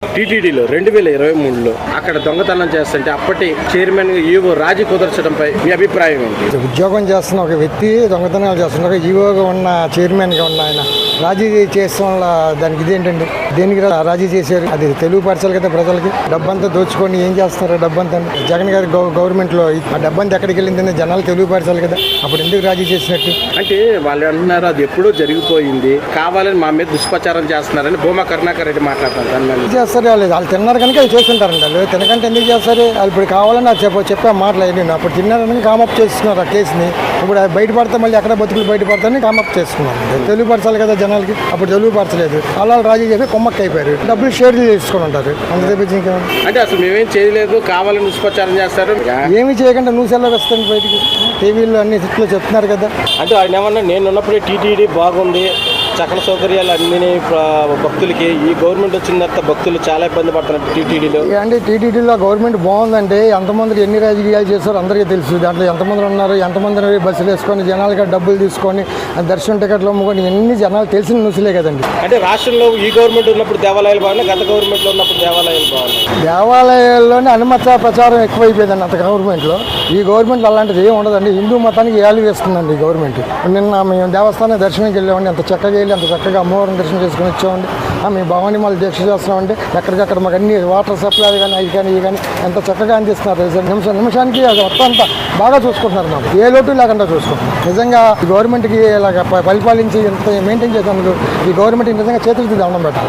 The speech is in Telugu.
టీటీడీలో 2023లో అక్కడ దొంగతనం చేస్తుంటే అప్పటి చైర్మన్ ఈవో రాజీ కుదర్చడంపై మీ అభిప్రాయం ఏంటి? ఉద్యోగం చేస్తున్న ఒక వ్యక్తి దొంగతనాలు చేస్తున్న ఈవోగా ఉన్న చైర్మన్గా ఉన్న ఆయన రాజీ చేసిన వల్ల దానికి ఇదేంటండి? దేనికి రాజీ చేశారు? అది తెలుగు పరచాలి కదా ప్రజలకి. డబ్బంతా దోచుకొని ఏం చేస్తున్నారు? డబ్బంతా జగన్ గారి గవర్నమెంట్లో ఆ డబ్బంతా ఎక్కడికి వెళ్ళిందని జనాలు తెలుగు పరచాలి కదా. అప్పుడు ఎందుకు రాజీ చేసినట్టు? అంటే వాళ్ళు అంటున్నారు అది ఎప్పుడూ జరిగిపోయింది, కావాలని మా మీద దుష్ప్రచారం చేస్తున్నారని భూమా కరుణాకర్ రెడ్డి మాట్లాడతారు. దాన్ని చేస్తారు వాళ్ళు తిన్నారు కనుక అది చేస్తుంటారండి. వాళ్ళు తినకంటే ఎందుకు చేస్తారు? వాళ్ళు ఇప్పుడు కావాలని నాకు చెప్పే మాటలు నేను అప్పుడు తిన్నారని కామప్ చేస్తున్నారు ఆ కేసుని. ఇప్పుడు బయటపడితే మళ్ళీ ఎక్కడ బతుకులు బయటపడతారని కామప్ చేస్తున్నారు. తెలుగు పరచాలి కదా జనాలకి. అప్పుడు తెలుగు పరచలేదు, అలా రాజీ చేసి కొమ్మక్క అయిపోయారు. డబ్బులు షేర్లు చేసుకొని ఉంటారు. అందుకే అంటే అసలు మేమేం చేయలేదు, కావాలని దుష్ప్రచారం చేస్తారు. ఏమి చేయకుండా నువ్వు సెలవు వస్తాను బయటికి. టీవీలో అన్ని ఇట్లు చెప్తున్నారు కదా. అంటే ఆయన ఏమన్నా నేను ఉన్నప్పుడే టీటీడీ బాగుంది, సకల సౌకర్యాలు అందినాయి భక్తులకి, ఈ గవర్నమెంట్ వచ్చిన తర్వాత భక్తులు చాలా ఇబ్బంది పడుతున్నారు టీటీడీలో. అంటే టీటీడీలో గవర్నమెంట్ బాగుందంటే ఎంతమందికి ఎన్ని రాజకీయాలు చేస్తారో అందరికీ తెలుసు. దాంట్లో ఎంతమంది ఉన్నారు, ఎంతమంది బస్సులు వేసుకొని జనాలుగా డబ్బులు తీసుకొని దర్శనం టికెట్లు అమ్ముకొని ఎన్ని జనాలు తెలిసిన న్యూస్లే కదండి. అంటే రాష్ట్రంలో ఈ గవర్నమెంట్ ఉన్నప్పుడు దేవాలయాలు బాగున్నాయి, గత గవర్నమెంట్లో ఉన్నప్పుడు దేవాలయాలు బాగున్నాయి. దేవాలయాల్లోనే అనుమత ప్రచారం ఎక్కువైపోయిందండి అంత గవర్నమెంట్లో. ఈ గవర్నమెంట్లో అలాంటిది ఏమి ఉండదండి. హిందూ మతానికి ఏలు వేస్తుందండి ఈ గవర్నమెంట్. నిన్న మేము దేవస్థానం దర్శనంకి వెళ్ళామండి. అంత చక్కగా వెళ్ళి అంత చక్కగా అమ్మవారిని దర్శనం చేసుకుని వచ్చామండి. మేము భవానీ మళ్ళీ దీక్ష చేస్తున్నామండి. ఎక్కడికక్కడ మాకు అన్ని వాటర్ సప్లై కానీ అవి కానీ ఇవి కానీ ఎంత చక్కగా అందిస్తున్నారు. నిమిషానికి అది మొత్తం అంతా బాగా చూసుకుంటున్నారు. మాకు ఏ లోటు లేకుండా చూసుకుంటున్నారు. నిజంగా ఈ గవర్నమెంట్కి ఇలాగ పరిపాలించి ఎంత మెయింటైన్ చేసేందుకు ఈ గవర్నమెంట్ నిజంగా చేతులకి దండం పెట్టాలి.